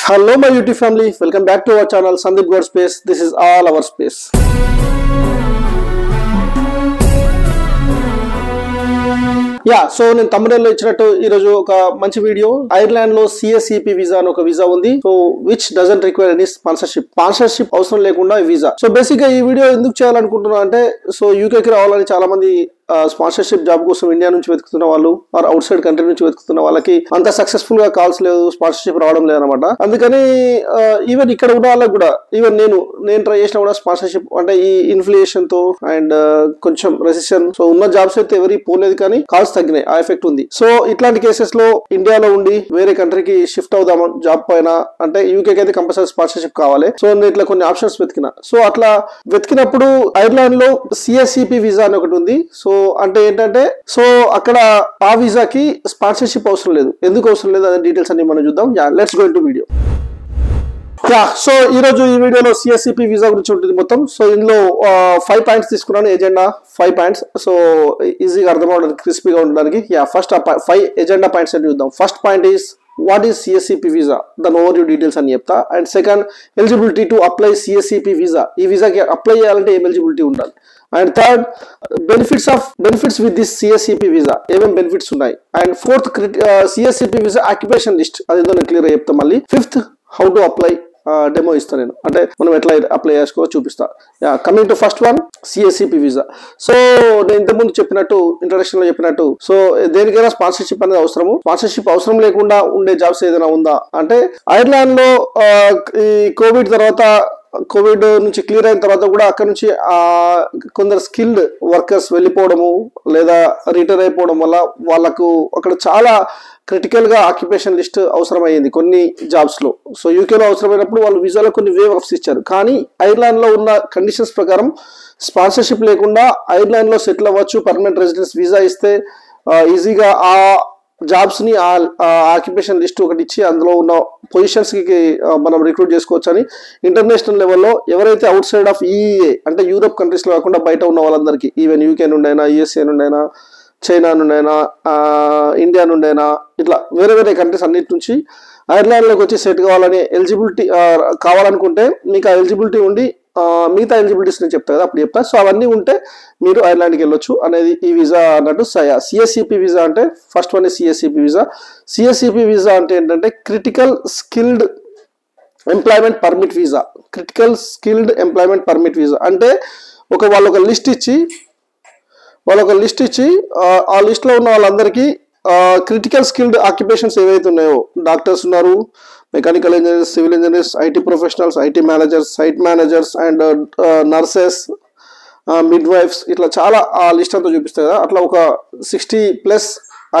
Hello my YouTube family, welcome back to our channel Sandeep God Space. This is all our space. So నేను తమిళనాడులో ఇచ్చినట్టు ఈ రోజు ఒక మంచి వీడియో. ఐర్లాండ్ లో CSEP వీసా అని ఒక వీసా ఉంది. So which doesn't require any sponsorship అవసరం లేకుండా ఈ వీసా. సో బేసిక్ గా ఈ వీడియో ఎందుకు చేయాలనుకుంటున్నా అంటే, సో యూకేకి రావాలని చాలా మంది స్పాన్సర్షిప్ జాబ్ కోసం ఇండియా నుంచి వెతుకుతున్న వాళ్ళు ఆర్ అవుట్ సైడ్ కంట్రీ నుంచి వెతుకుతున్న వాళ్ళకి అంత సక్సెస్ఫుల్ గా కాల్స్ లేదు, స్పాన్సర్షిప్ రావడం లేదనమాట. అందుకని ఈవెన్ ఇక్కడ ఉన్న వాళ్ళకి కూడా, ఈవెన్ నేను ట్రై చేసినా కూడా స్పాన్సర్షిప్ అంటే ఈ ఇన్ఫ్లేషన్ తో అండ్ కొంచెం రెసిషన్, సో ఉన్న జాబ్స్ అయితే ఎవరికి పోలేదు కానీ కాల్స్ తగ్గినాయి, ఆ ఎఫెక్ట్ ఉంది. సో ఇట్లాంటి కేసెస్ లో ఇండియాలో ఉండి వేరే కంట్రీకి షిఫ్ట్ అవుదాం జాబ్ పైన అంటే యూకేకి అయితే కంపల్సరీ స్పాన్సర్షిప్ కావాలి. సో నేను ఇట్లా కొన్ని ఆప్షన్స్ వెతికిన. సో అట్లా వెతికినప్పుడు ఐర్లాండ్ లో CSEP వీసా అని ఒకటి ఉంది. సో అంటే ఏంటంటే, సో అక్కడ ఆ వీసాకి స్పాన్సర్షిప్ అవసరం లేదు. ఎందుకు అవసరం లేదు అనే డీటెయిల్స్ అన్ని మనం చూద్దాం. Let's go into video. So ఈ రోజు ఈ వీడియోలో CSEP వీసా గురించి ఉంటుంది మొత్తం. సో ఇందులో 5 పాయింట్స్ తీసుకున్నాను, ఎజెండా 5 పాయింట్స్. సో ఈజీగా అర్థం అవడానికి, క్రిస్పీగా ఉండడానికి. ఫస్ట్ 5 ఎజెండా పాయింట్స్ అని చూద్దాం. First point is what is CSEP visa, దాని ఓవర్వ్యూ డీటెయిల్స్ అని చెప్తా. And second, eligibility to apply CSEP visa. ఈ వీసాకి అప్లై చేయాలంటే ఏం ఎలిజిబిలిటీ ఉండాలి. And third, benefits with this CSEP visa, ఏమేమి బెనిఫిట్స్ ఉన్నాయి. And fourth, CSEP visa occupation list, అదేదో నేను క్లియర్ గా చెప్తా మళ్ళీ. Fifth, how to apply, demo ఇస్తా నేను, అంటే మనం ఎట్లా అప్లై చేసుకో చూపిస్తా. Coming to first one, CSEP visa. So నేను ఇంతకుముందు చెప్పినట్టు, ఇంట్రడక్షన్ లో చెప్పినట్టు, సో దేనికైనా స్పాన్సర్షిప్ అనేది అవసరము. స్పాన్సర్షిప్ అవసరం లేకుండా ఉండే జాబ్స్ ఏదైనా ఉందా అంటే, ఐర్లాండ్ లో ఈ కోవిడ్ నుంచి క్లియర్ అయిన తర్వాత కూడా అక్కడ నుంచి కొందరు స్కిల్డ్ వర్కర్స్ వెళ్ళిపోవడము లేదా రిటైర్ అయిపోవడం వల్ల వాళ్ళకు అక్కడ చాలా క్రిటికల్ గా ఆక్యుపేషన్ లిస్ట్ అవసరమైంది కొన్ని జాబ్స్ లో. సో యూకేలో అవసరమైనప్పుడు వాళ్ళు వీసాలో కొన్ని వేవ్ ఆఫ్స్ ఇచ్చారు. కానీ ఐర్లాండ్ లో ఉన్న కండిషన్స్ ప్రకారం స్పాన్సర్షిప్ లేకుండా ఐర్లాండ్ లో సెటిల్ అవ్వచ్చు. పర్మనెంట్ రెసిడెన్స్ వీసా ఇస్తే ఈజీగా ఆ జాబ్స్ ని ఆక్యుపేషన్ లిస్ట్ ఒకటి ఇచ్చి అందులో ఉన్న పొజిషన్స్ కి మనం రిక్రూట్ చేసుకోవచ్చు అని ఇంటర్నేషనల్ లెవెల్లో ఎవరైతే అవుట్ సైడ్ ఆఫ్ EEA అంటే యూరోప్ కంట్రీస్ లో కాకుండా బయట ఉన్న వాళ్ళందరికీ, ఈవెన్ UK నుండి అయినా, USA నుండి అయినా, చైనా నుండి అయినా, ఇండియా నుండి అయినా, ఇట్లా వేరే వేరే కంట్రీస్ అన్నిటి నుంచి ఐర్లాండ్లోకి వచ్చి సెట్ కావాలని ఎలిజిబిలిటీ కావాలనుకుంటే మీకు ఆ ఎలిజిబిలిటీ ఉండి, మిగతా ఎలిజిబిలిటీస్ నేను చెప్తా కదా అప్పుడు చెప్తా. సో అవన్నీ ఉంటే మీరు ఐర్లాండ్కి వెళ్ళొచ్చు అనేది ఈ వీసా అన్నట్టు. CSEP వీసా అంటే first one CSEP visa. CSEP visa అంటే ఏంటంటే critical skilled employment permit visa. Critical skilled employment permit visa అంటే వాళ్ళు ఒక లిస్ట్ ఇచ్చి ఆ లిస్ట్ లో ఉన్న వాళ్ళందరికీ క్రిటికల్ స్కిల్డ్ ఆక్యుపేషన్స్ ఏవైతే ఉన్నాయో, డాక్టర్స్ ఉన్నారు, mechanical engineers, civil engineers, IT professionals, IT managers, site managers and nurses, midwives, ఇట్లా చాలా ఆ లిస్ట్ అంతా చూపిస్తుంది కదా. అట్లా ఒక 60+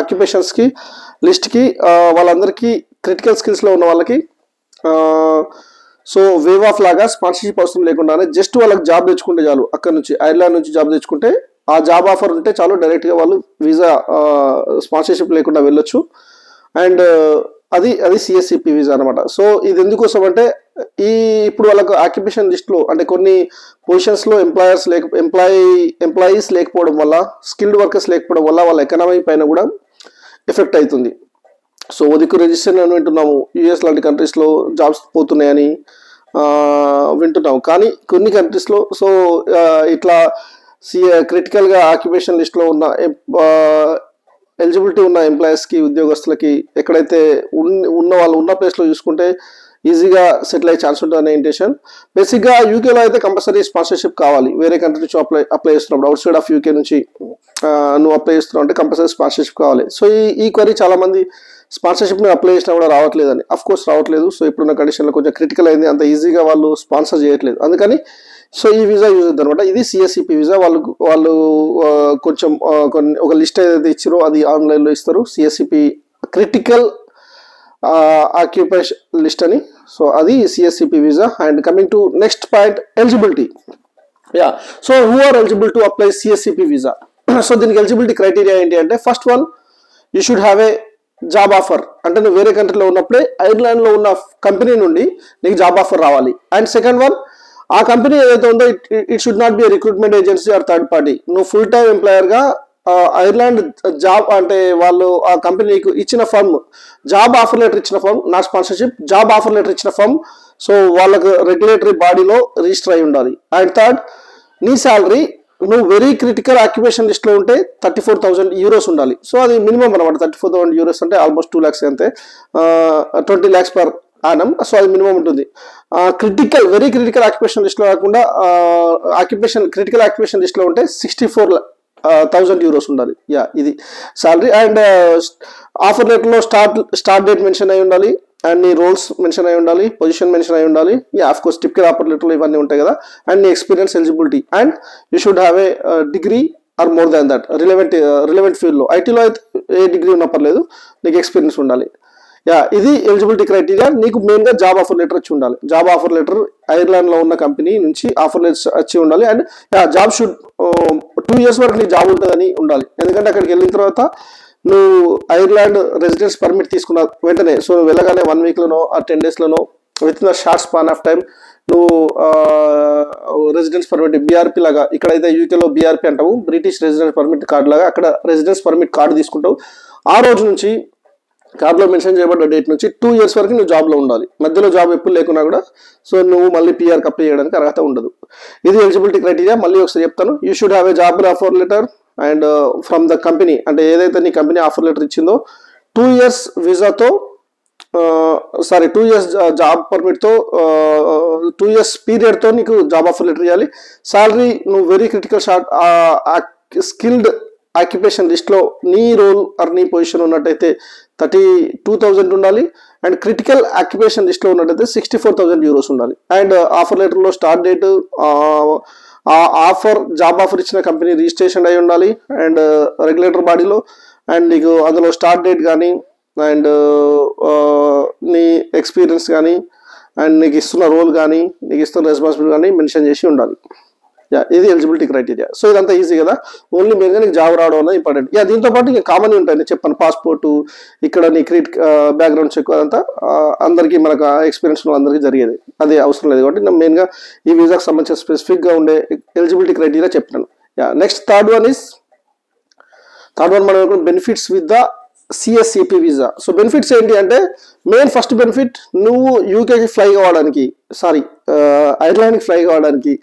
ఆక్యుపేషన్స్ కి లిస్ట్ కి వాళ్ళందరికీ క్రిటికల్ స్కిల్స్ లో ఉన్న వాళ్ళకి సో వేవ్ ఆఫ్ లాగా స్పాన్సర్షిప్ అవసరం లేకుండానే జస్ట్ వాళ్ళకి జాబ్ తెచ్చుకుంటే చాలు. అక్కడ నుంచి ఐర్లాండ్ నుంచి జాబ్ తెచ్చుకుంటే, ఆ జాబ్ ఆఫర్ ఉంటే చాలు, డైరెక్ట్ గా వాళ్ళు వీసా స్పాన్సర్షిప్ లేకుండా వెళ్ళొచ్చు. అండ్ అది CSEP వీసా అనమాట. సో ఇది ఎందుకోసం అంటే, ఇప్పుడు వాళ్ళకు ఆక్యుపేషన్ లిస్ట్ లో అంటే కొన్ని పొజిషన్స్ లో ఎంప్లాయీస్ లేకపోవడం వల్ల, స్కిల్డ్ వర్కర్స్ లేకపోవడం వల్ల వాళ్ళ ఎకనామీ పైన కూడా ఎఫెక్ట్ అవుతుంది. సో ఒదికు రిజిస్ట్రేషన్ అని వింటున్నాము, US లాంటి కంట్రీస్ లో జాబ్స్ పోతున్నాయని వింటున్నాము. కానీ కొన్ని కంట్రీస్ లో సో ఇట్లా క్రిటికల్ గా ఆక్యుపేషన్ లిస్ట్ లో ఉన్న ఎలిజిబిలిటీ ఉన్న ఎంప్లాయీస్ కి, ఉద్యోగస్తులకి ఎక్కడైతే ఉన్న ప్లేస్ లో చూసుకుంటే ఈజీగా సెటిల్ అయ్యే ఛాన్స్ ఉంటుంది అనే ఇంటెన్షన్. బేసిక్ గా యూకేలో అయితే కంపల్సరీ స్పాన్సర్షిప్ కావాలి. వేరే కంట్రీ నుంచి అప్లై చేస్తున్నప్పుడు, అవుట్ సైడ్ ఆఫ్ UK నుంచి నువ్వు అప్లై చేస్తున్నావు అంటే కంపల్సరీ స్పాన్సర్షిప్ కావాలి. సో ఈ క్వరీ చాలా మంది స్పాన్సర్షిప్ అప్లై చేసినా కూడా రావట్లేదని. అఫ్ కోర్స్ రావట్లేదు. సో ఇప్పుడున్న కండిషన్ లో కొంచెం క్రిటికల్ అయింది, అంత ఈజీగా వాళ్ళు స్పాన్సర్ చేయట్లేదు. అందుకని సో ఈ వీసా యూజ్ అవుతుంది అనమాట. ఇది CSEP వీసా. వాళ్ళు కొంచెం ఒక లిస్ట్ ఏదైతే ఇచ్చారో అది ఆన్లైన్ లో ఇస్తారు, CSEP క్రిటికల్ ఆక్యుపేషన్ లిస్ట్ అని. సో అది CSEP visa. And coming to next point, eligibility. So who are eligible to apply CSEP visa. So దీనికి ఎలిజిబిలిటీ క్రైటీరియా ఏంటి అంటే, first one, you should have a job offer. అంటే నువ్వు వేరే కంట్రీలో ఉన్నప్పుడే ఐర్లాండ్ లో ఉన్న కంపెనీ నుండి నీకు జాబ్ ఆఫర్ రావాలి. అండ్ సెకండ్ వన్, ఆ కంపెనీ ఏదైతే ఉందో it should not be recruitment agency or third party. నువ్వు ఫుల్ టైం ఎంప్లాయర్ గా ఐర్లాండ్ జాబ్ అంటే వాళ్ళు ఆ కంపెనీకి ఇచ్చిన ఫర్మ్ జాబ్ ఆఫర్ లెటర్ ఇచ్చిన firm, not sponsorship, job offer letter ఇచ్చిన ఫర్మ్. సో వాళ్ళకు రెగ్యులేటరీ బాడీలో రిజిస్టర్ అయి ఉండాలి. అండ్ థర్డ్, నీ శాలరీ నువ్వు వెరీ క్రిటికల్ ఆక్యుపేషన్ లిస్ట్లో ఉంటే 34,000 euros ఉండాలి. సో అది మినిమం అనమాట. 34,000 euros అంటే ఆల్మోస్ట్ 2 lakhs అంతే, 20 lakhs per annum. సో అది మినిమం ఉంటుంది. వెరీ క్రిటికల్ ఆక్యుపేషన్ లిస్ట్లో కాకుండా క్రిటికల్ ఆక్యుపేషన్ లిస్ట్లో ఉంటే 64,000 euros ఉండాలి. యా, ఇది శాలరీ. అండ్ ఆఫర్ లెటర్లో స్టార్ట్ డేట్ మెన్షన్ అయి ఉండాలి, అండ్ నీ రోల్స్ మెన్షన్ అయి ఉండాలి, పొజిషన్ మెన్షన్ అయి ఉండాలి. Yeah, of course typical offer లెటర్లో ఇవన్నీ ఉంటాయి కదా. అండ్ నీ experience, eligibility, and you should have A degree or more than that relevant ఫీల్డ్లో. ఐటీలో అయితే ఏ డిగ్రీ ఉన్నా పర్లేదు, నీకు ఎక్స్పీరియన్స్ ఉండాలి. యా, ఇది ఎలిజిబిలిటీ క్రైటీరియా. నీకు మెయిన్గా జాబ్ ఆఫర్ లెటర్ వచ్చి ఉండాలి. జాబ్ ఆఫర్ లెటర్ ఐర్లాండ్లో ఉన్న కంపెనీ నుంచి ఆఫర్ లెటర్ వచ్చి ఉండాలి. అండ్ జాబ్ షుడ్ 2 years వరకు నీ జాబ్ ఉంటుందని ఉండాలి. ఎందుకంటే అక్కడికి వెళ్ళిన తర్వాత నువ్వు ఐర్లాండ్ రెసిడెన్స్ పర్మిట్ తీసుకున్న వెంటనే, సో నువ్వు వెళ్ళగానే 1 weekలోనో ఆ 10 daysలోనో with in the short span of time నువ్వు రెసిడెన్స్ పర్మిట్ బీఆర్పీ లాగా, ఇక్కడైతే యూకేలో బీఆర్పీ అంటావు, బ్రిటిష్ రెసిడెన్స్ పర్మిట్ కార్డు లాగా, అక్కడ రెసిడెన్స్ పర్మిట్ కార్డు తీసుకుంటావు. ఆ రోజు నుంచి కార్డులో మెన్షన్ చేయబడ్డ డేట్ నుంచి 2 years వరకు నువ్వు జాబ్లో ఉండాలి. మధ్యలో జాబ్ ఎప్పుడు లేకున్నా కూడా సో నువ్వు మళ్ళీ పీఆర్కి అప్లై చేయడానికి అర్హత ఉండదు. ఇది ఎలిజిబిలిటీ క్రైటీరియా. మళ్ళీ ఒకసారి చెప్తాను. You should have a job offer letter and from the company, అంటే ఏదైతే నీ కంపెనీ ఆఫర్ లెటర్ ఇచ్చిందో 2 years వీసాతో 2 years జాబ్ పర్మిట్తో 2 years పీరియడ్తో నీకు జాబ్ ఆఫర్ లెటర్ ఇవ్వాలి. శాలరీ నువ్వు వెరీ క్రిటికల్ స్కిల్డ్ ఆక్యుపేషన్ లిస్ట్లో నీ రోల్ ఆర్ నీ పొజిషన్ ఉన్నట్టయితే 32,000 ఉండాలి. అండ్ క్రిటికల్ ఆక్యుపేషన్ లిస్ట్లో ఉన్నట్టయితే 64,000 euros ఉండాలి. అండ్ ఆఫర్ లెటర్లో స్టార్ట్ డేట్, జాబ్ ఆఫర్ ఇచ్చిన కంపెనీ రిజిస్ట్రేషన్ అయి ఉండాలి అండ్ రెగ్యులేటర్ బాడీలో. అండ్ నీకు అందులో స్టార్ట్ డేట్ కానీ అండ్ నీ ఎక్స్పీరియన్స్ కానీ అండ్ నీకు ఇస్తున్న రోల్ కానీ నీకు ఇస్తున్న రెస్పాన్సిబిలిటీ కానీ మెన్షన్ చేసి ఉండాలి. యా, ఇది ఎలిజిబిలిటీ క్రైటీరియా. సో ఇదంతా ఈజీ కదా. ఓన్లీ మెయిన్గా నీకు జాబ్ రావడం అనేది ఇంపార్టెంట్. యా, దీంతో పాటు ఇంకా కామన్ ఉంటాయి. నేను చెప్పాను పాస్పోర్టు, ఇక్కడ నీ బ్యాక్గ్రౌండ్ చెక్, అదంతా అందరికీ మనకు ఎక్స్పీరియన్స్ అందరికీ జరిగేది, అది అవసరం లేదు. కాబట్టి నేను మెయిన్గా ఈ వీసాకి సంబంధించిన స్పెసిఫిక్గా ఉండే ఎలిజిబిలిటీ క్రైటీరియా చెప్పినాను. యా, నెక్స్ట్ థర్డ్ వన్ మనం benefits with the CSCP visa. So benefits ఏంటి అంటే, మెయిన్ ఫస్ట్ బెనిఫిట్, నువ్వు యూకేకి ఫ్లై కావడానికి, ఐర్లాండ్కి ఫ్లై కావడానికి,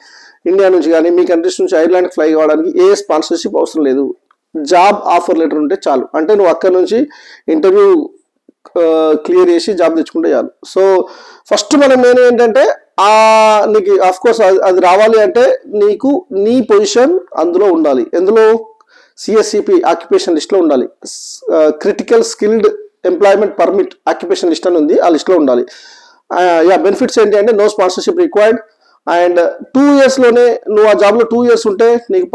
ఇండియా నుంచి కానీ మీ కంట్రీస్ నుంచి ఐర్లాండ్కి ఫ్లై కావడానికి ఏ స్పాన్సర్షిప్ అవసరం లేదు. జాబ్ ఆఫర్ లెటర్ ఉంటే చాలు. అంటే నువ్వు అక్కడ నుంచి ఇంటర్వ్యూ క్లియర్ చేసి జాబ్ తెచ్చుకుంటే చాలు. సో ఫస్ట్ మనం మెయిన్ ఏంటంటే నీకు ఆఫ్ కోర్స్ అది రావాలి అంటే నీకు నీ పొజిషన్ అందులో ఉండాలి. ఎందులో? సిఎస్సిపి ఆక్యుపేషన్ లిస్ట్లో ఉండాలి. Critical skilled employment permit occupation list అని ఉంది, ఆ లిస్ట్లో ఉండాలి. యా, బెనిఫిట్స్ ఏంటి అంటే నో స్పాన్సర్షిప్ రిక్వైర్డ్. అండ్ 2 yearsలోనే నువ్వు ఆ జాబ్లో 2 years ఉంటే నీకు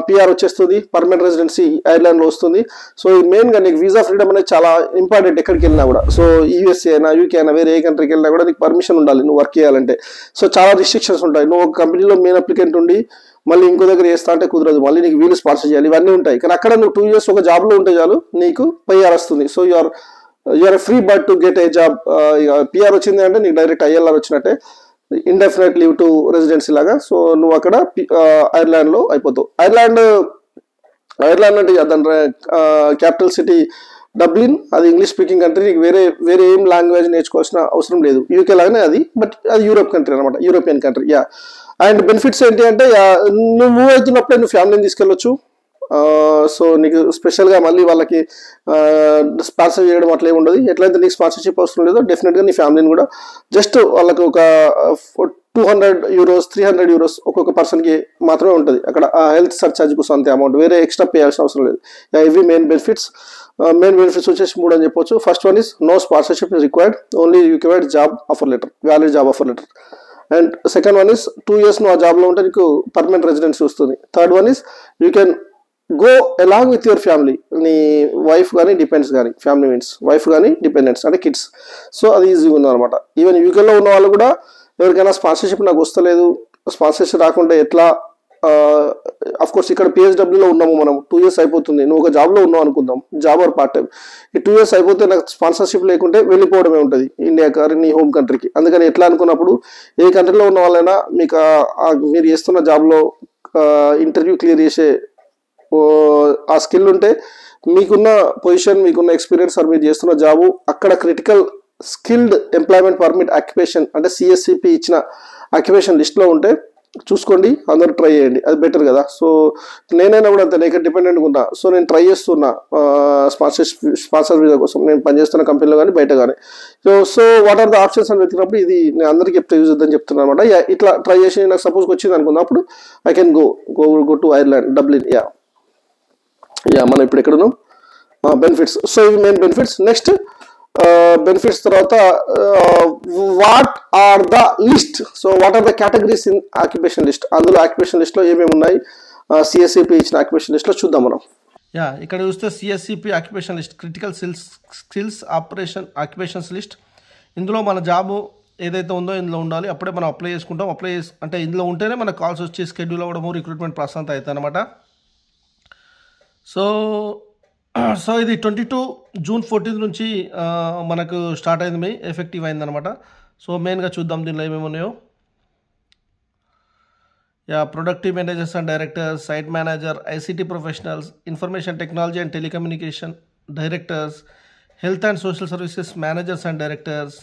పిఆర్ వచ్చేస్తుంది, పర్మనెంట్ రెసిడెన్సీ ఐర్లాండ్లో వస్తుంది. సో మెయిన్గా నీకు వీసా ఫ్రీడమ్ అనేది చాలా ఇంపార్టెంట్ ఎక్కడికి వెళ్ళినా కూడా. సో యూఎస్ఏ అయినా యూకే అయినా వేరే ఏ కంట్రీకి వెళ్ళినా కూడా నీకు పర్మిషన్ ఉండాలి నువ్వు వర్క్ చేయాలంటే. సో చాలా రిస్ట్రిక్షన్స్ ఉంటాయి. నువ్వు ఒక కంపెనీలో మెయిన్ అప్లికెంట్ ఉండి మళ్ళీ ఇంకో దగ్గర చేస్తా అంటే కుదరదు, మళ్ళీ నీకు వీలు స్పాన్సర్ చేయాలి, ఇవన్నీ ఉంటాయి. కానీ అక్కడ నువ్వు 2 years ఒక జాబ్లో ఉంటే చాలు, నీకు పిఆర్ వస్తుంది. So you're free but to get a job. PR వచ్చింది అంటే నీకు డైరెక్ట్ ఐఎల్ఆర్ వచ్చినట్టే, ఇండెఫినెట్ లీవ్ టు రెసిడెన్సీ లాగా. సో నువ్వు అక్కడ ఐర్లాండ్లో అయిపోతావు. ఐర్లాండ్ అంటే దాని క్యాపిటల్ సిటీ డబ్లిన్, అది ఇంగ్లీష్ స్పీకింగ్ కంట్రీ. నీకు వేరే ఏం లాంగ్వేజ్ నేర్చుకోవాల్సిన అవసరం లేదు. యూకే లాగానే అది, బట్ అది యూరోప్ కంట్రీ అనమాట, European country. Yeah, and benefits ఏంటి అంటే నువ్వు మూవ్ అవుతున్నప్పుడే నువ్వు ఫ్యామిలీని తీసుకెళ్ళొచ్చు. సో నీకు స్పెషల్గా మళ్ళీ వాళ్ళకి స్పాన్సర్ చేయడం అట్లా ఏమి ఉండదు. ఎట్లయితే నీకు స్పాన్సర్షిప్ అవసరం లేదో డెఫినెట్గా నీ ఫ్యామిలీని కూడా జస్ట్ వాళ్ళకి ఒక 200 euros 300 euros ఒక్కొక్క పర్సన్కి మాత్రమే ఉంటుంది. అక్కడ హెల్త్ సర్చార్జ్ కోసం అంతే అమౌంట్, వేరే ఎక్స్ట్రా పే చేయాల్సిన అవసరం లేదు. ఇవి మెయిన్ బెనిఫిట్స్ వచ్చేసి 3 అని చెప్పొచ్చు. First one is no sponsorship is required, only required job offer letter, valid job offer letter. And second one is 2 years నువ్వు ఆ జాబ్లో ఉంటే నీకు పర్మనెంట్ రెసిడెన్సీ వస్తుంది. Third one is you can go along with your family, నీ wife కానీ depends కానీ, family means wife కానీ డిపెండెంట్స్ అంటే కిడ్స్. సో అది ఈజీగా ఉందన్నమాట. ఈవెన్ యూకేలో ఉన్న వాళ్ళు కూడా ఎవరికైనా స్పాన్సర్షిప్ నాకు వస్తలేదు, స్పాన్సర్షిప్ రాకుండా ఎట్లా, అఫ్ కోర్స్ ఇక్కడ పిహెచ్డబ్ల్యూలో ఉన్నాము మనం, 2 years అయిపోతుంది, నువ్వు ఒక జాబ్లో ఉన్నావు అనుకుందాం, జాబ్ ఆర్ పార్ట్ టైం. ఈ 2 years అయిపోతే నాకు స్పాన్సర్షిప్ లేకుంటే వెళ్ళిపోవడమే ఉంటుంది ఇండియాకి, నీ హోమ్ కంట్రీకి. అందుకని ఎట్లా అనుకున్నప్పుడు ఏ కంట్రీలో ఉన్న వాళ్ళైనా మీకు మీరు చేస్తున్న జాబ్లో ఇంటర్వ్యూ క్లియర్ చేసే ఆ స్కిల్ ఉంటే మీకున్న పొజిషన్, మీకున్న ఎక్స్పీరియన్స్ ఆర్ మీరు చేస్తున్న జాబు అక్కడ critical skilled employment permit occupation అంటే సిఎస్సిపి ఇచ్చిన ఆక్యుపేషన్ లిస్ట్లో ఉంటే చూసుకోండి, అందరూ ట్రై చేయండి, అది బెటర్ కదా. సో నేనైనా కూడా అంతే, నేను డిపెండెంట్గా ఉన్నా. సో నేను ట్రై చేస్తున్నా స్పాన్సర్ వీసా కోసం, నేను పనిచేస్తున్న కంపెనీలో కానీ బయట కానీ. So what are the options అని వెతికినప్పుడు ఇది నేను అందరికీ చెప్తే యూజ్ అవుతుందని చెప్తున్నాను అనమాట. ఇట్లా ట్రై చేసి నాకు సపోజ్కి వచ్చింది అనుకున్నప్పుడు I can go to Ireland, Dublin. మనం ఇప్పుడు ఎక్కడున్నాం, బెనిఫిట్స్. సో ఇవి మెయిన్ బెనిఫిట్స్. నెక్స్ట్ బెనిఫిట్స్ తర్వాత what are the list. So what are the categories in occupation list. అందులో ఆక్యుపేషన్ లిస్ట్లో ఏమేమి ఉన్నాయి, సిఎస్సిపి ఇచ్చిన ఆక్యుపేషన్ లిస్ట్లో చూద్దాం మనం. ఇక్కడ చూస్తే CSCP occupation list, critical skills occupations list. ఇందులో మన జాబు ఏదైతే ఉందో ఇందులో ఉండాలి, అప్పుడే మనం అప్లై చేసుకుంటాం. అంటే ఇందులో ఉంటేనే మనకు కాల్స్ వచ్చి స్కెడ్యూల్ అవ్వడము, రిక్రూట్మెంట్ ప్రాసెస్ అంతా అవుతుంది అనమాట. సో ఇది 22 జూన్ 14 నుంచి మనకు స్టార్ట్ అయింది, ఎఫెక్టివ్ అయిందనమాట. సో మెయిన్గా చూద్దాం దీనిలో ఏమేమి ఉన్నాయో. Productive managers and directors, site manager, ICT professionals, information technology and telecommunication directors, health and social services managers and directors,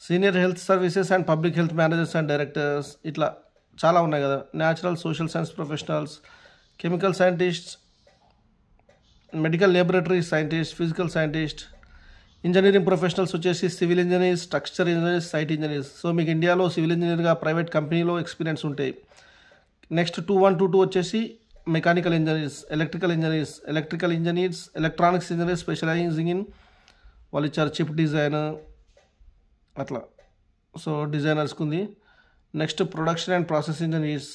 senior health services and public health managers and directors, ఇట్లా చాలా ఉన్నాయి కదా. Natural social science professionals, chemical scientists, medical laboratory scientist, physical scientist, engineering professionals వచ్చేసి civil engineers, structure engineers, site engineers. So మీకు ఇండియాలో civil ఇంజనీర్గా private కంపెనీలో experience ఉంటాయి. నెక్స్ట్ 2122 వచ్చేసి mechanical engineers, electrical engineers, electronics engineers specialising in వాళ్ళు ఇచ్చారు chip design అట్లా. సో డిజైనర్స్కి ఉంది. Next production and process engineers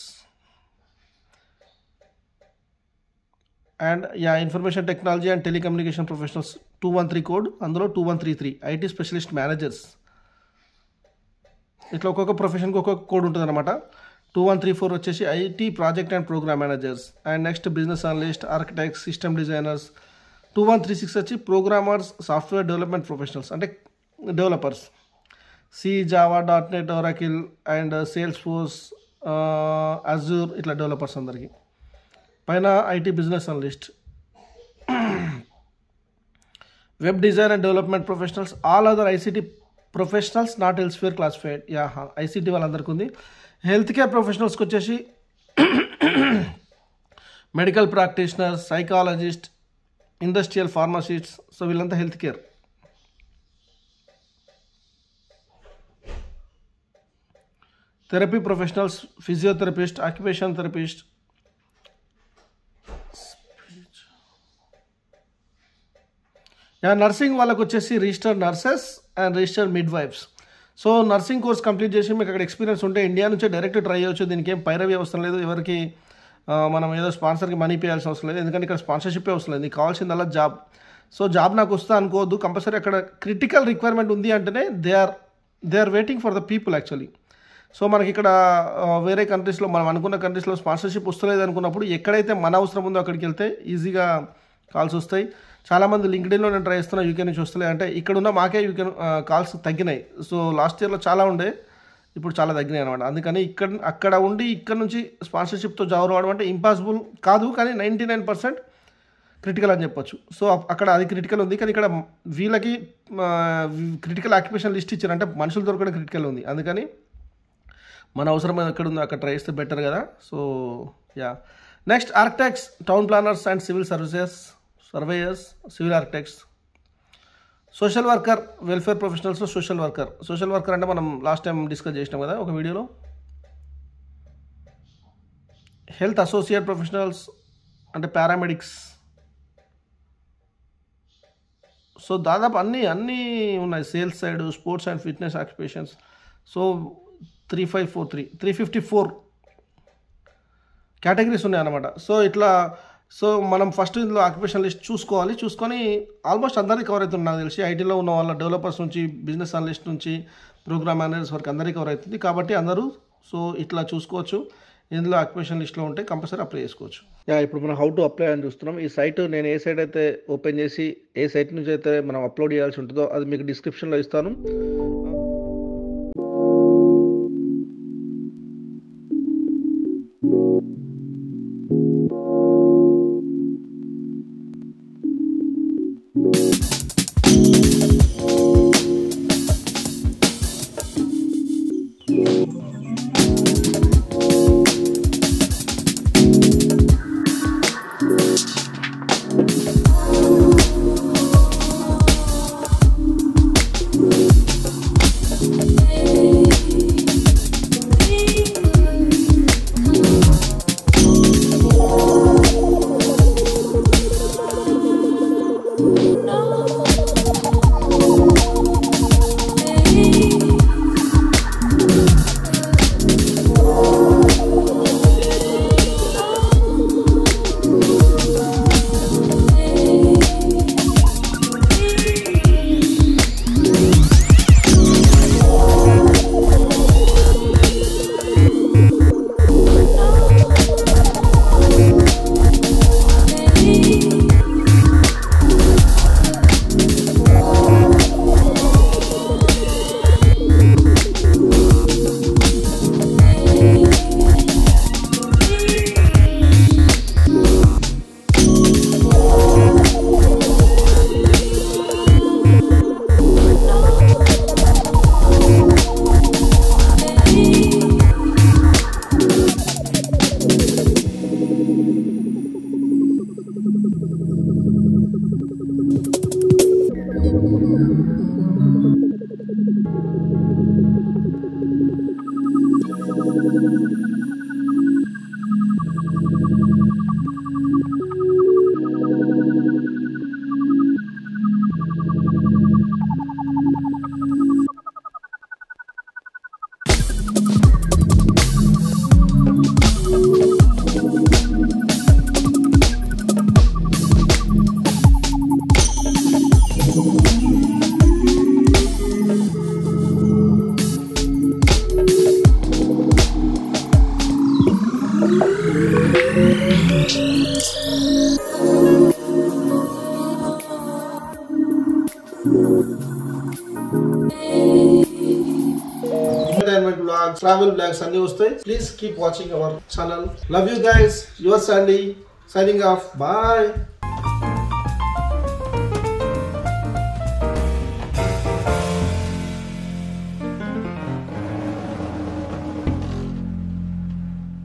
and information technology and telecommunication professionals 213 code, అందులో 2133 ఐటీ స్పెషలిస్ట్ మేనేజర్స్. ఇట్లా ఒక్కొక్క ప్రొఫెషన్కి ఒక్కొక్క కోడ్ ఉంటుంది అనమాట. 2134 వచ్చేసి IT project and programme managers. And next business analyst, architects, system designers. 2136 వచ్చి ప్రోగ్రామర్స్, సాఫ్ట్వేర్ డెవలప్మెంట్ ప్రొఫెషనల్స్ అంటే developers, C, Java, .NET, Oracle and Salesforce, Azure, ఇట్లా డెవలపర్స్ అందరికీ. పైన IT business analyst, web design and development professionals, all other ICT professionals not elsewhere classified. ICT వాళ్ళందరికీ ఉంది. Health care ప్రొఫెషనల్స్కి వచ్చేసి medical practitioners, psychologist, industrial pharmacists. So వీళ్ళంతా health care. Therapy professionals, physiotherapist, occupation therapist, nursing వాళ్ళకు వచ్చేసి registered nurses and registered midwives. So nursing course complete చేసి మీకు అక్కడ ఎక్స్పీరియన్స్ ఉంటే ఇండియా నుంచే డైరెక్ట్ ట్రై చేయవచ్చు. దీనికి ఏం పైరవి అవసరం లేదు, ఎవరికి మనం ఏదో స్పాన్సర్కి మనీ పే చేయాల్సిన అవసరం లేదు, ఎందుకంటే ఇక్కడ స్పాన్సర్షిప్ అవసరం లేదు. నీకు కావాల్సిందల్లా జాబ్. సో జాబ్ నాకు వస్తా అనుకోవద్దు, కంపల్సరీ అక్కడ క్రిటికల్ రిక్వైర్మెంట్ ఉంది అంటేనే they are waiting for the people actually. So మనకి ఇక్కడ వేరే కంట్రీస్లో మనం అనుకున్న కంట్రీస్లో స్పాన్సర్షిప్ వస్తలేదు అనుకున్నప్పుడు ఎక్కడైతే మన అవసరం ఉందో అక్కడికి వెళ్తే ఈజీగా కాల్స్ వస్తాయి. చాలామంది లింక్డ్ఇన్లో నేను ట్రై చేస్తున్నా, యూకే నుంచి వస్తలే అంటే ఇక్కడున్న మాకే యూకే కాల్స్ తగ్గినాయి. సో లాస్ట్ ఇయర్లో చాలా ఉండే, ఇప్పుడు చాలా తగ్గినాయి అనమాట. అందుకని అక్కడ ఉండి ఇక్కడ నుంచి స్పాన్సర్షిప్తో జాబ్ రావడం అంటే ఇంపాసిబుల్ కాదు, కానీ 99% క్రిటికల్ అని చెప్పొచ్చు. సో అక్కడ అది క్రిటికల్ ఉంది, కానీ ఇక్కడ వీళ్ళకి క్రిటికల్ ఆక్యుపేషన్ లిస్ట్ ఇచ్చారు, అంటే మనుషులు దొరకడం క్రిటికల్ ఉంది. అందుకని మన అవసరం ఎక్కడ ఉందో అక్కడ ట్రై చేస్తే బెటర్ కదా. So next architects, town planners and civil surveyors, civil architects. Social worker, welfare professionals, social worker అంటే మనం లాస్ట్ టైం డిస్కస్ చేసినాం కదా ఒక వీడియోలో. హెల్త్ అసోసియేట్ ప్రొఫెషనల్స్ అంటే పారామెడిక్స్. సో దాదాపు అన్నీ ఉన్నాయి. Sales side, sports and fitness occupations. So 354 categories ఉన్నాయి అన్నమాట. సో మనం ఫస్ట్ ఇందులో ఆక్యుపేషన్ లిస్ట్ చూసుకొని ఆల్మోస్ట్ అందరికీ కవర్ అవుతుంది నాకు తెలిసి. ఐటీలో ఉన్న వాళ్ళ డెవలపర్స్ నుంచి, బిజినెస్ అనలిస్ట్ నుంచి, ప్రోగ్రామ్ మేనేజర్స్ వరకు అందరికీ కవర్ అవుతుంది. కాబట్టి అందరూ సో ఇట్లా చూసుకోవచ్చు. ఇందులో ఆక్యుపేషన్ లిస్ట్లో ఉంటే కంపల్సరీ అప్లై చేసుకోవచ్చు. ఇప్పుడు మనం హౌ టు అప్లై అని చూస్తున్నాం. ఈ సైట్ నేను ఏ సైట్ అయితే ఓపెన్ చేసి ఏ సైట్ నుంచి అయితే మనం అప్లోడ్ చేయాల్సి ఉంటుందో అది మీకు డిస్క్రిప్షన్లో ఇస్తాను. entertainment vlogs, travel vlogs అన్ని వస్తాయి. Please keep watching our channel. Love you guys. Yours Sandy signing off. Bye.